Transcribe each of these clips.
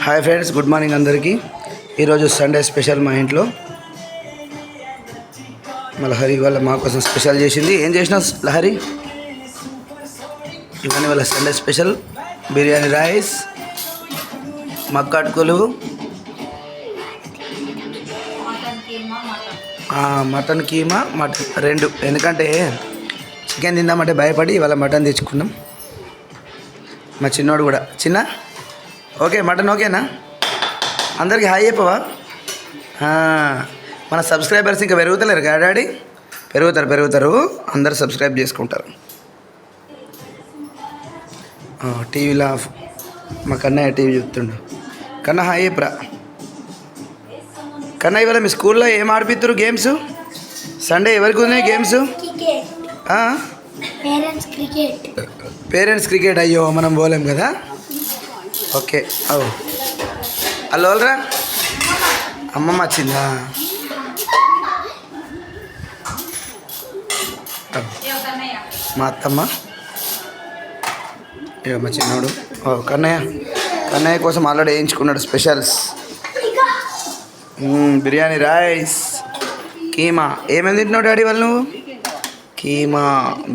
Hi friends, good morning అందరికీ. ఈరోజు Sunday special మా ఇంట్లో. మా లహరి వాళ్ళ మా కోసం స్పెషల్ చేసింది. ఏం చేసినా లహరి? ఇవన్నీ వాళ్ళ సండే స్పెషల్ బిర్యానీ రైస్, మక్కటుకులు, మటన్ కీమా, మటన్ రెండు. ఎందుకంటే చికెన్ తిందామంటే భయపడి ఇవాళ మటన్ తెచ్చుకున్నాం. మా చిన్నోడు కూడా. చిన్న ఓకే, మటన్ ఓకేనా? అందరికీ హాయ్ చెప్పవా? మన సబ్స్క్రైబర్స్ ఇంకా పెరుగుతలేరు కదా డాడీ? పెరుగుతారు. అందరు సబ్స్క్రైబ్ చేసుకుంటారు. టీవీలో మా కన్నయ్య టీవీ చూస్తుండు. కన్నా హాయ్ చెప్పరా. కన్నా ఇవాళ మీ స్కూల్లో ఏం ఆడిపిస్తారు గేమ్స్? సండే ఎవరికి ఉన్నాయి గేమ్స్? Parents cricket. అయ్యో మనం పోలేం కదా. ఓకే. హలో వాళ్ళరా, అమ్మమ్మ వచ్చిందా? మా అత్తమ్మ, ఇక మా చిన్నోడు. కన్నయ్య కోసం ఆల్రెడీ వేయించుకున్నాడు స్పెషల్స్. బిర్యానీ రైస్, కీమా. ఏమేమి తింటున్నావు డాడీ వాళ్ళు? నువ్వు కీమా,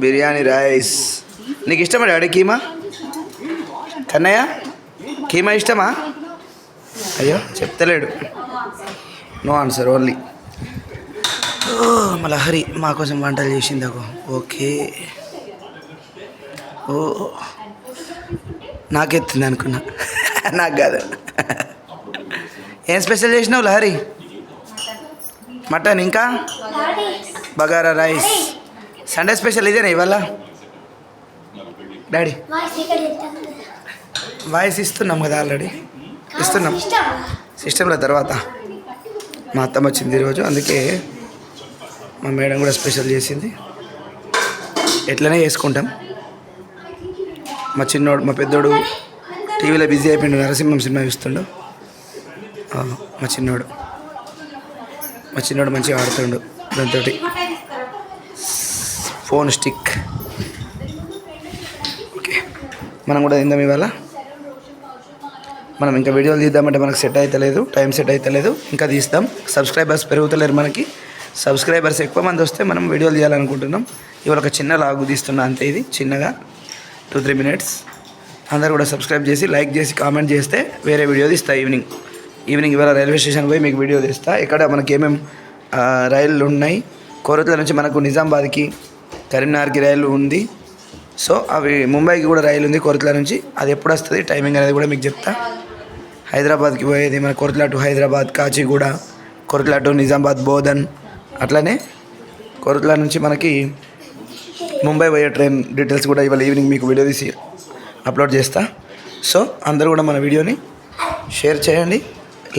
బిర్యానీ రైస్. నీకు ఇష్టమా డాడీ కీమా? కన్నయ్య కీమా ఇష్టమా? అయ్యో చెప్తలేడు. No answer only. మా లహరి మా కోసం వంటలు చేసింది. ఓకే. నాకెత్తింది అనుకున్నా. నాకు కాదు. ఏం స్పెషల్ చేసినావు లహరి? మటన్, ఇంకా బగారా రైస్. సండే స్పెషల్ ఇదేనా ఇవాళ డాడీ? వాయిస్ ఇస్తున్నాం కదా, ఆల్రెడీ ఇస్తున్నాం సిస్టంలో. తర్వాత మా అత్తమ్మ వచ్చింది ఈరోజు, అందుకే మా మేడం కూడా స్పెషల్ చేసింది. ఎట్లనే చేసుకుంటాం. మా చిన్నోడు, మా పెద్దోడు టీవీలో బిజీ అయిపోయిండు, నరసింహం సినిమా చూస్తుండు. మా చిన్నోడు మంచిగా ఆడుతుండు దాంతో ఫోన్ స్టిక్. ఓకే, మనం కూడా తిందాం ఇవాళ. మనం ఇంకా వీడియోలు తీద్దామంటే మనకు సెట్ అవుతలేదు, టైం సెట్ అవుతలేదు. ఇంకా తీస్తాం. సబ్స్క్రైబర్స్ పెరుగుతలేరు మనకి. సబ్స్క్రైబర్స్ ఎక్కువ మంది వస్తే మనం వీడియోలు తీయాలనుకుంటున్నాం. ఇవాళ ఒక చిన్న లాగు తీస్తున్నా అంతే, ఇది చిన్నగా 2-3 minutes. అందరు కూడా సబ్స్క్రైబ్ చేసి, లైక్ చేసి, కామెంట్ చేస్తే వేరే వీడియో తీస్తా. ఈవినింగ్ ఇవాళ రైల్వే స్టేషన్ పోయి మీకు వీడియో తీస్తా. ఇక్కడ మనకి ఏమేమి రైళ్ళు ఉన్నాయి. కోరట్ల నుంచి మనకు నిజామాబాద్కి, కరీంనగర్కి రైలు ఉంది. సో అవి ముంబైకి కూడా రైలు ఉంది కోరట్ల నుంచి. అది ఎప్పుడు వస్తుంది టైమింగ్ అనేది కూడా మీకు చెప్తా. హైదరాబాద్కి పోయేది మన కోరట్ల టు హైదరాబాద్, కాచిగూడ, కోరట్ల టు నిజామాబాద్, బోధన్. అట్లనే కోరట్ల నుంచి మనకి ముంబై పోయే ట్రైన్ డీటెయిల్స్ కూడా ఇవాళ ఈవినింగ్ మీకు వీడియో తీసి అప్లోడ్ చేస్తా. సో అందరూ కూడా మన వీడియోని షేర్ చేయండి,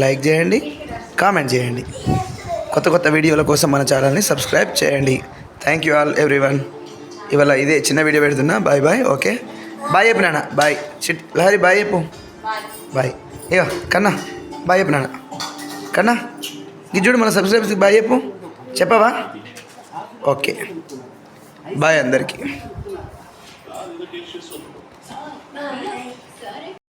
లైక్ చేయండి, కామెంట్ చేయండి. కొత్త వీడియోల కోసం మన ఛానల్ని సబ్స్క్రైబ్ చేయండి. Thank you all everyone. ఇవాళ ఇదే చిన్న వీడియో పెడుతున్నా. Bye bye. ఓకే, బాయ్ చెప్పు నాన్న. బాయ్ లహరి, బాయ్ చెప్పు. బాయ్. ఇక కన్నా బాయ్ చెప్పు నాన్న. కన్నా గిజ్జుడు మన సబ్స్క్రైబర్స్కి బాయ్ చెప్పు. చెప్పవా? ఓకే, బాయ్ అందరికీ.